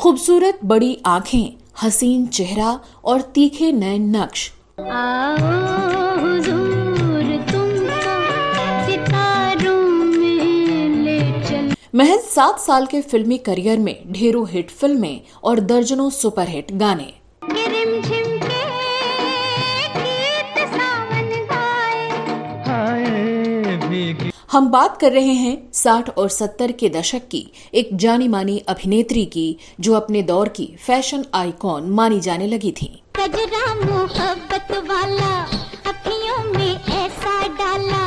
खूबसूरत बड़ी आंखें, हसीन चेहरा और तीखे नए नक्श। महज 7 साल के फिल्मी करियर में ढेरों हिट फिल्में और दर्जनों सुपरहिट गाने। हम बात कर रहे हैं 60 और 70 के दशक की एक जानी मानी अभिनेत्री की, जो अपने दौर की फैशन आइकॉन मानी जाने लगी थी। कजरा मोहब्बत वाला अखियों में ऐसा डाला,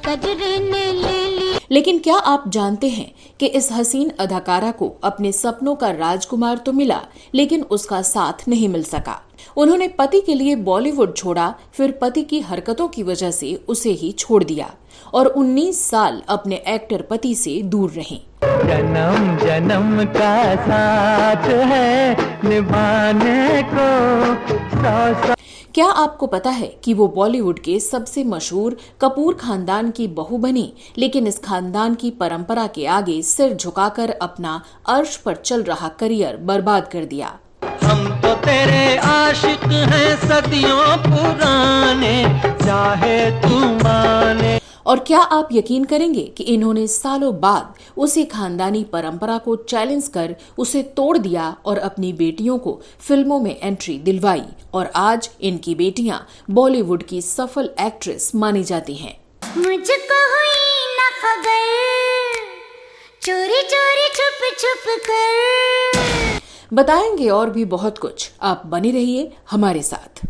कजरे ने ले ली। लेकिन क्या आप जानते हैं कि इस हसीन अदाकारा को अपने सपनों का राजकुमार तो मिला, लेकिन उसका साथ नहीं मिल सका। उन्होंने पति के लिए बॉलीवुड छोड़ा, फिर पति की हरकतों की वजह से उसे ही छोड़ दिया और 19 साल अपने एक्टर पति से दूर रहीं। जन्म जन्म का साथ है निभाने को। क्या आपको पता है कि वो बॉलीवुड के सबसे मशहूर कपूर खानदान की बहू बनी, लेकिन इस खानदान की परंपरा के आगे सिर झुकाकर अपना अर्श पर चल रहा करियर बर्बाद कर दिया। हम तो तेरे आशिक हैं सदियों पुराने, चाहे तू माने। और क्या आप यकीन करेंगे कि इन्होंने सालों बाद उसी खानदानी परंपरा को चैलेंज कर उसे तोड़ दिया और अपनी बेटियों को फिल्मों में एंट्री दिलवाई, और आज इनकी बेटियां बॉलीवुड की सफल एक्ट्रेस मानी जाती हैं। मुझको हुई न खबर, चोरी चोरी छुप छुप कर। बताएंगे और भी बहुत कुछ, आप बने रहिए हमारे साथ।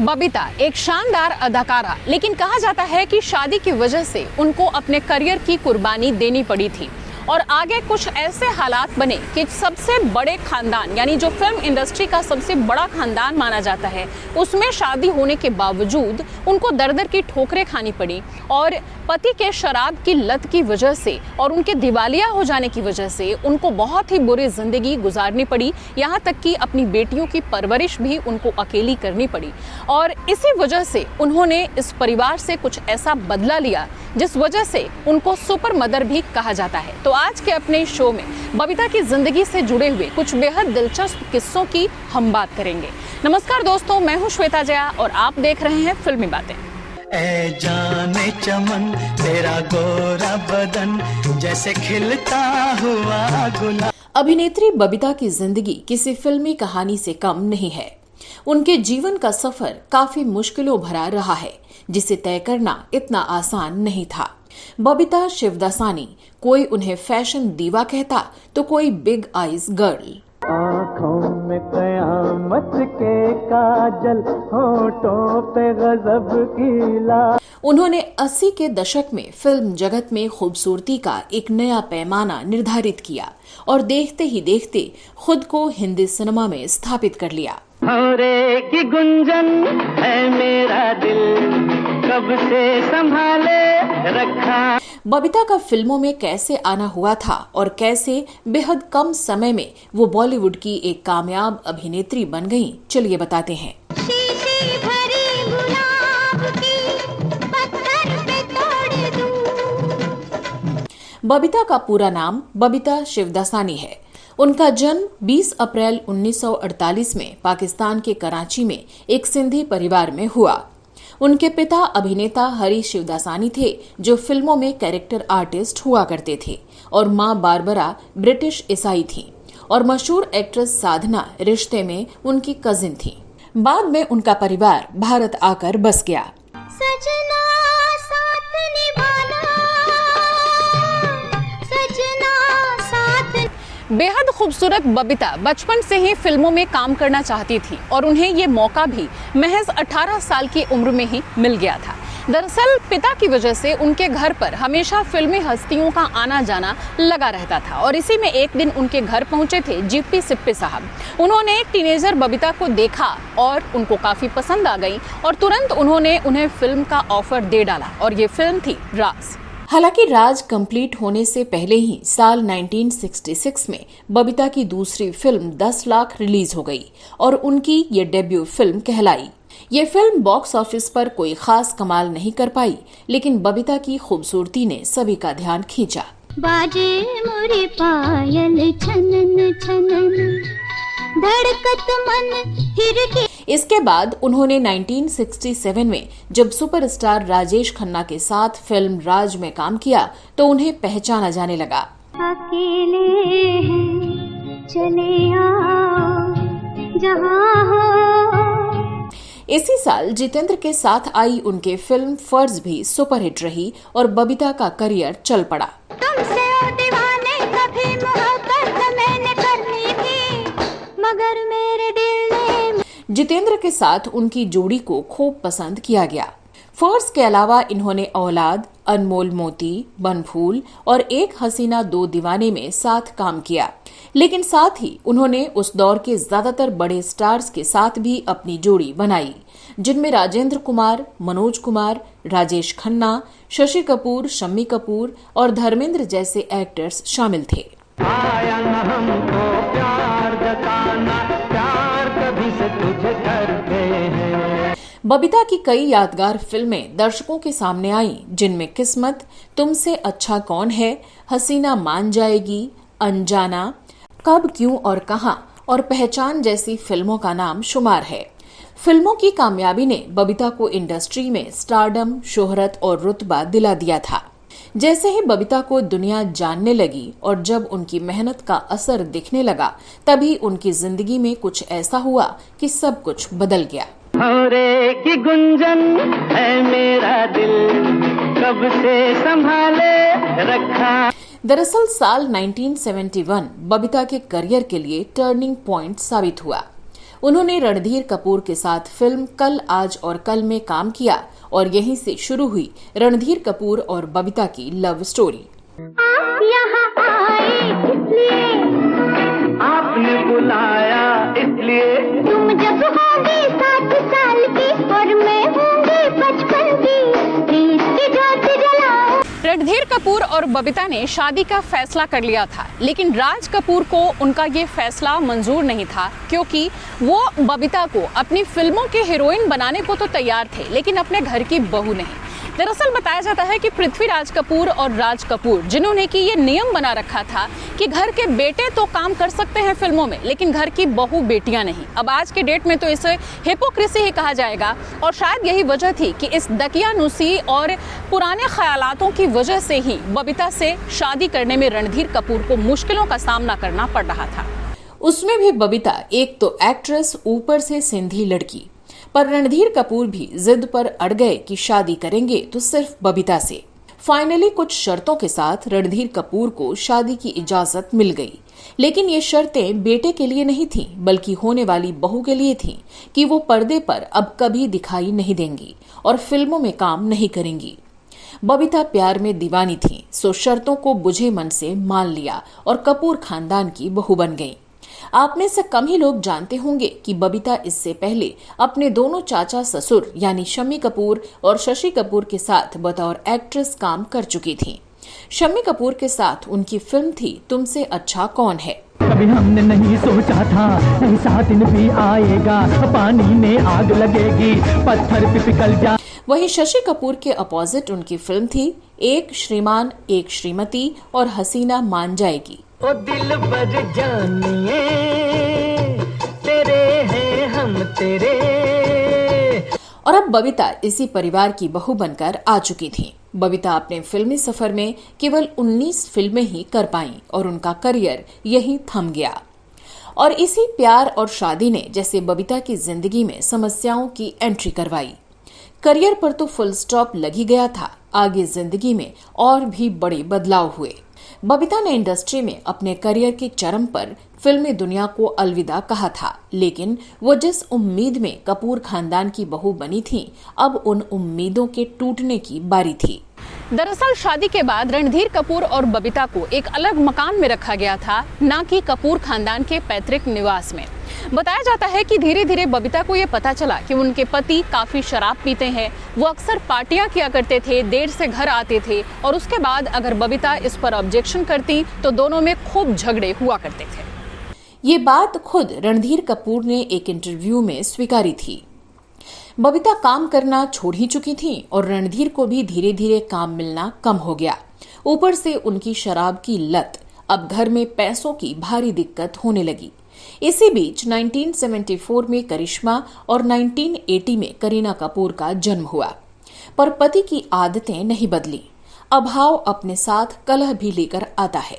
बबीता एक शानदार अदाकारा, लेकिन कहा जाता है कि शादी की वजह से उनको अपने करियर की कुर्बानी देनी पड़ी थी और आगे कुछ ऐसे हालात बने कि सबसे बड़े खानदान, यानी जो फिल्म इंडस्ट्री का सबसे बड़ा खानदान माना जाता है, उसमें शादी होने के बावजूद उनको दर दर की ठोकरें खानी पड़ी और पति के शराब की लत की वजह से और उनके दिवालिया हो जाने की वजह से उनको बहुत ही बुरी जिंदगी गुजारनी पड़ी। यहाँ तक कि अपनी बेटियों की परवरिश भी उनको अकेली करनी पड़ी और इसी वजह से उन्होंने इस परिवार से कुछ ऐसा बदला लिया जिस वजह से उनको सुपर मदर भी कहा जाता है। तो आज के अपने शो में बबीता की जिंदगी से जुड़े हुए कुछ बेहद दिलचस्प किस्सों की हम बात करेंगे। नमस्कार दोस्तों, मैं हूँ श्वेता जया और आप देख रहे हैं फिल्मी बातें। ए जाने चमन तेरा गोरा बदन जैसे खिलता हुआ गुलाब। अभिनेत्री बबीता की जिंदगी किसी फिल्मी कहानी से कम नहीं है। उनके जीवन का सफर काफी मुश्किलों भरा रहा है, जिसे तय करना इतना आसान नहीं था। बबीता शिवदासानी, कोई उन्हें फैशन दीवा कहता तो कोई बिग आईज गर्ल। आँखों में कयामत के काजल, होठों पे गजब की ला। उन्होंने 80 के दशक में फिल्म जगत में खूबसूरती का एक नया पैमाना निर्धारित किया और देखते ही देखते खुद को हिंदी सिनेमा में स्थापित कर लिया। भौरे की गुंजन है मेरा दिल, कब से संभाले रखा। बबीता का फिल्मों में कैसे आना हुआ था और कैसे बेहद कम समय में वो बॉलीवुड की एक कामयाब अभिनेत्री बन गईं, चलिए बताते हैं। शीशी भरी गुलाब की पत्थर पे तोड़ दूं। बबीता का पूरा नाम बबीता शिवदासानी है। उनका जन्म 20 अप्रैल 1948 में पाकिस्तान के कराची में एक सिंधी परिवार में हुआ। उनके पिता अभिनेता हरी शिवदासानी थे, जो फिल्मों में कैरेक्टर आर्टिस्ट हुआ करते थे, और मां बारबरा ब्रिटिश ईसाई थीं और मशहूर एक्ट्रेस साधना रिश्ते में उनकी कजिन थी। बाद में उनका परिवार भारत आकर बस गया। सजना साथ निभाना, सजना साथ। बेहद खूबसूरत बबीता बचपन से ही फिल्मों में काम करना चाहती थी और उन्हें ये मौका भी महज 18 साल की उम्र में ही मिल गया था। दरअसल पिता की वजह से उनके घर पर हमेशा फिल्मी हस्तियों का आना जाना लगा रहता था और इसी में एक दिन उनके घर पहुंचे थे जीपी सिप्पी साहब। उन्होंने एक टीनेजर बबीता को देखा और उनको काफी पसंद आ गई और तुरंत उन्होंने उन्हें फिल्म का ऑफर दे डाला और ये फिल्म थी राज। हालांकि राज कंप्लीट होने से पहले ही साल 1966 में बबीता की दूसरी फिल्म 10 लाख रिलीज हो गई और उनकी ये डेब्यू फिल्म कहलाई। ये फिल्म बॉक्स ऑफिस पर कोई खास कमाल नहीं कर पाई, लेकिन बबीता की खूबसूरती ने सभी का ध्यान खींचा। बाजे मोरे पायल छनन छनन, धड़कत मन हिरके। इसके बाद उन्होंने 1967 में जब सुपरस्टार राजेश खन्ना के साथ फिल्म राज में काम किया तो उन्हें पहचाना जाने लगा। अकेले हैं चले आओ जहां हो। इसी साल जितेंद्र के साथ आई उनकी फिल्म फर्ज भी सुपरहिट रही और बबीता का करियर चल पड़ा। तुमसे ओ दीवाने कभी मोहब्बत मैंने करनी थी, मगर मेरे दिल ने। जितेंद्र के साथ उनकी जोड़ी को खूब पसंद किया गया। फर्ज के अलावा इन्होंने औलाद, अनमोल मोती, बनफूल और एक हसीना दो दीवाने में साथ काम किया, लेकिन साथ ही उन्होंने उस दौर के ज्यादातर बड़े स्टार्स के साथ भी अपनी जोड़ी बनाई, जिनमें राजेंद्र कुमार, मनोज कुमार, राजेश खन्ना, शशि कपूर, शम्मी कपूर और धर्मेंद्र जैसे एक्टर्स शामिल थे। आया न हमको प्यार जताना, प्यार कभी से तुझे करते हैं। बबीता की कई यादगार फिल्में दर्शकों के सामने आईं, जिनमें किस्मत, तुमसे अच्छा कौन है, हसीना मान जाएगी, अनजाना, कब, क्यों और कहां और पहचान जैसी फिल्मों का नाम शुमार है। फिल्मों की कामयाबी ने बबीता को इंडस्ट्री में स्टारडम, शोहरत और रुतबा दिला दिया था। जैसे ही बबीता को दुनिया जानने लगी और जब उनकी मेहनत का असर दिखने लगा, तभी उनकी जिंदगी में कुछ ऐसा हुआ कि सब कुछ बदल गया। भौरे की गुंजन है मेरा दिल, कब से संभाले रखा। दरअसल साल 1971 बबीता के करियर के लिए टर्निंग पॉइंट साबित हुआ। उन्होंने रणधीर कपूर के साथ फिल्म कल, आज और कल में काम किया और यहीं से शुरू हुई रणधीर कपूर और बबीता की लव स्टोरी। आप यहाँ आए इसलिए, आपने बुलाया इसलिए, तुम जब होगी 7 साल की और मैं होंगी 55 की, प्लीज की जोत जलाओ। रणधीर कपूर और बबीता ने शादी का फैसला कर लिया था, लेकिन राज कपूर को उनका ये फैसला मंजूर नहीं था, क्योंकि वो बबीता को अपनी फिल्मों के हीरोइन बनाने को तो तैयार थे, लेकिन अपने घर की बहू नहीं। दरअसल बताया जाता है कि पृथ्वीराज कपूर और राज कपूर, जिन्होंने कि ये नियम बना रखा था कि घर के बेटे तो काम कर सकते हैं फिल्मों में, लेकिन घर की बहू बेटियां नहीं। अब आज के डेट में तो इसे हिपोक्रेसी ही कहा जाएगा, और शायद यही वजह थी कि इस दकियानुसी और पुराने ख्यालातों की वजह से ही बबीता से शादी करने में रणधीर कपूर को मुश्किलों का सामना करना पड़ रहा था। उसमें भी बबीता एक तो एक्ट्रेस, ऊपर से सिंधी लड़की, पर रणधीर कपूर भी जिद पर अड़ गए कि शादी करेंगे तो सिर्फ बबीता से। फाइनली कुछ शर्तों के साथ रणधीर कपूर को शादी की इजाजत मिल गई, लेकिन ये शर्तें बेटे के लिए नहीं थीं, बल्कि होने वाली बहू के लिए थीं कि वो पर्दे पर अब कभी दिखाई नहीं देंगी और फिल्मों में काम नहीं करेंगी। बबीता प्यार में दीवानी थी, सो शर्तों को बुझे मन से मान लिया और कपूर खानदान की बहू बन गई। आप में से कम ही लोग जानते होंगे कि बबीता इससे पहले अपने दोनों चाचा ससुर यानी शम्मी कपूर और शशि कपूर के साथ बतौर एक्ट्रेस काम कर चुकी थीं। शम्मी कपूर के साथ उनकी फिल्म थी तुमसे अच्छा कौन है। कभी हमने नहीं सोचा था ऐसा दिन भी आएगा, पानी में आग लगेगी, पत्थर पे पिघल जा। वहीं शशि कपूर के अपोजिट उनकी फिल्म थी एक श्रीमान एक श्रीमती और हसीना मान जाएगी। ओ दिल बर जानिए तेरे हैं हम तेरे। और अब बबीता इसी परिवार की बहू बनकर आ चुकी थी। बबीता अपने फिल्मी सफर में केवल 19 फिल्में ही कर पाईं और उनका करियर यहीं थम गया। और इसी प्यार और शादी ने जैसे बबीता की जिंदगी में समस्याओं की एंट्री करवाई। करियर पर तो फुल स्टॉप लगी गया था, आगे जिंदगी में और भी बड़े बदलाव हुए। बबीता ने इंडस्ट्री में अपने करियर के चरम पर फिल्मी दुनिया को अलविदा कहा था, लेकिन वो जिस उम्मीद में कपूर खानदान की बहू बनी थी, अब उन उम्मीदों के टूटने की बारी थी। दरअसल शादी के बाद रणधीर कपूर और बबीता को एक अलग मकान में रखा गया था, ना कि कपूर खानदान के पैतृक निवास में। बताया जाता है कि धीरे धीरे बबीता को ये पता चला कि उनके पति काफी शराब पीते हैं, वो अक्सर पार्टियां किया करते थे, देर से घर आते थे, और उसके बाद अगर बबीता इस पर ऑब्जेक्शन करती तो दोनों में खूब झगड़े हुआ करते थे। ये बात खुद रणधीर कपूर ने एक इंटरव्यू में स्वीकारी थी। बबीता काम करना छोड़ ही चुकी थी और रणधीर को भी धीरे धीरे काम मिलना कम हो गया। ऊपर से उनकी शराब की लत, अब घर में पैसों की भारी दिक्कत होने लगी। इसी बीच 1974 में करिश्मा और 1980 में करीना कपूर का जन्म हुआ, पर पति की आदतें नहीं बदली। अभाव अपने साथ कलह भी लेकर आता है।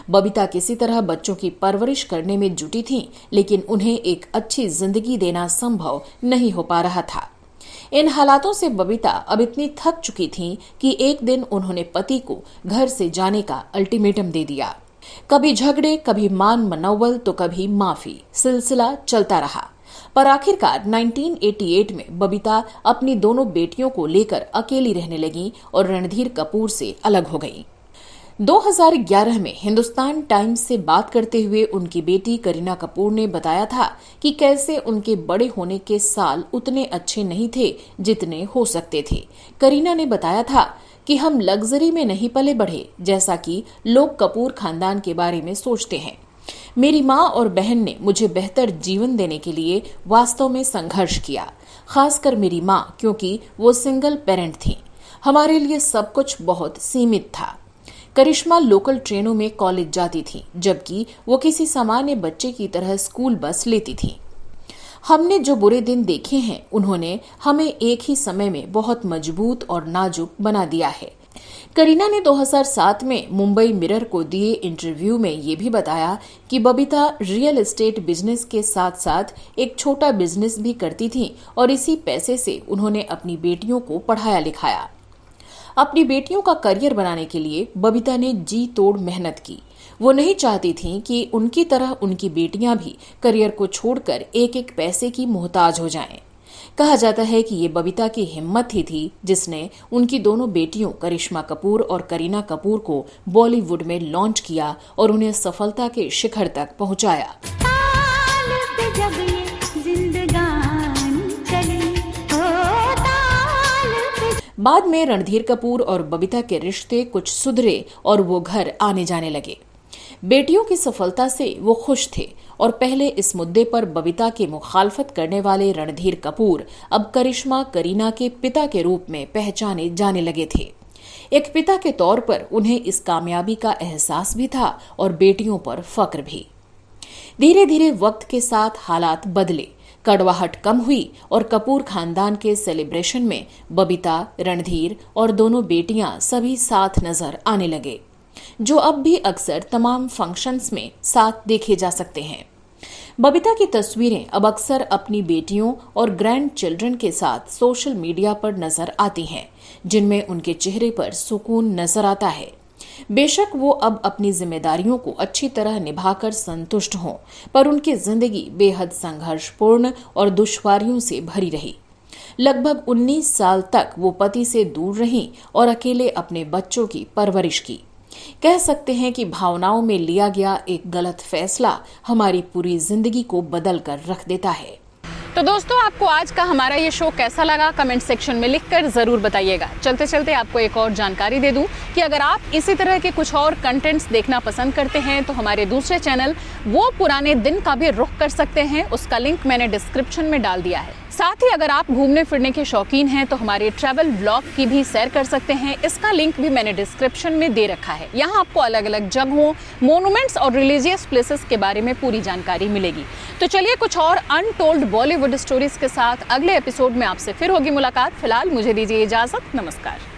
बबीता किसी तरह बच्चों की परवरिश करने में जुटी थी, लेकिन उन्हें एक अच्छी जिंदगी देना संभव नहीं हो पा रहा था। इन हालातों से बबीता अब इतनी थक चुकी थी कि एक दिन उन्होंने पति को घर से जाने का अल्टीमेटम दे दिया। कभी झगड़े, कभी मान मनौवल तो कभी माफी, सिलसिला चलता रहा। पर आखिरकार 1988 में बबीता अपनी दोनों बेटियों को लेकर अकेली रहने लगी और रणधीर कपूर से अलग हो गई। 2011 में हिंदुस्तान टाइम्स से बात करते हुए उनकी बेटी करीना कपूर ने बताया था कि कैसे उनके बड़े होने के साल उतने अच्छे नहीं थे जितने हो सकते थे। करीना ने बताया था कि हम लग्जरी में नहीं पले बढ़े, जैसा कि लोग कपूर खानदान के बारे में सोचते हैं। मेरी माँ और बहन ने मुझे बेहतर जीवन देने के लिए वास्तव में संघर्ष किया, खासकर मेरी माँ, क्योंकि वो सिंगल पेरेंट थी। हमारे लिए सब कुछ बहुत सीमित था। करिश्मा लोकल ट्रेनों में कॉलेज जाती थी, जबकि वो किसी सामान्य बच्चे की तरह स्कूल बस लेती थी। हमने जो बुरे दिन देखे हैं, उन्होंने हमें एक ही समय में बहुत मजबूत और नाजुक बना दिया है। करीना ने 2007 में मुंबई मिरर को दिए इंटरव्यू में ये भी बताया कि बबीता रियल एस्टेट बिजनेस के साथ साथ एक छोटा बिजनेस भी करती थी और इसी पैसे से उन्होंने अपनी बेटियों को पढ़ाया लिखाया। अपनी बेटियों का करियर बनाने के लिए बबीता ने जी तोड़ मेहनत की। वो नहीं चाहती थी कि उनकी तरह उनकी बेटियां भी करियर को छोड़कर एक एक पैसे की मोहताज हो जाएं। कहा जाता है कि ये बबीता की हिम्मत ही थी जिसने उनकी दोनों बेटियों करिश्मा कपूर और करीना कपूर को बॉलीवुड में लॉन्च किया और उन्हें सफलता के शिखर तक पहुंचाया। बाद में रणधीर कपूर और बबीता के रिश्ते कुछ सुधरे और वो घर आने जाने लगे। बेटियों की सफलता से वो खुश थे और पहले इस मुद्दे पर बबीता की मुखालफत करने वाले रणधीर कपूर अब करिश्मा करीना के पिता के रूप में पहचाने जाने लगे थे। एक पिता के तौर पर उन्हें इस कामयाबी का एहसास भी था और बेटियों पर फक्र भी। धीरे धीरे वक्त के साथ हालात बदले, कड़वाहट कम हुई और कपूर खानदान के सेलिब्रेशन में बबीता, रणधीर और दोनों बेटियां सभी साथ नजर आने लगे, जो अब भी अक्सर तमाम फंक्शंस में साथ देखे जा सकते हैं। बबीता की तस्वीरें अब अक्सर अपनी बेटियों और ग्रैंड चिल्ड्रन के साथ सोशल मीडिया पर नजर आती हैं, जिनमें उनके चेहरे पर सुकून नजर आता है। बेशक वो अब अपनी जिम्मेदारियों को अच्छी तरह निभाकर संतुष्ट हों, पर उनकी जिंदगी बेहद संघर्षपूर्ण और दुश्वारियों से भरी रही। लगभग 19 साल तक वो पति से दूर रहीं और अकेले अपने बच्चों की परवरिश की। कह सकते हैं कि भावनाओं में लिया गया एक गलत फैसला हमारी पूरी जिंदगी को बदल कर रख देता है। तो दोस्तों, आपको आज का हमारा ये शो कैसा लगा कमेंट सेक्शन में लिखकर ज़रूर बताइएगा। चलते चलते आपको एक और जानकारी दे दूं कि अगर आप इसी तरह के कुछ और कंटेंट्स देखना पसंद करते हैं तो हमारे दूसरे चैनल वो पुराने दिन का भी रुख कर सकते हैं। उसका लिंक मैंने डिस्क्रिप्शन में डाल दिया है। साथ ही अगर आप घूमने फिरने के शौकीन हैं तो हमारे ट्रैवल व्लॉग की भी सैर कर सकते हैं। इसका लिंक भी मैंने डिस्क्रिप्शन में दे रखा है। यहाँ आपको अलग अलग जगहों, मोन्यूमेंट्स और रिलीजियस प्लेसेस के बारे में पूरी जानकारी मिलेगी। तो चलिए कुछ और अनटोल्ड बॉलीवुड स्टोरीज के साथ अगले एपिसोड में आपसे फिर होगी मुलाकात। फिलहाल मुझे दीजिए इजाजत। नमस्कार।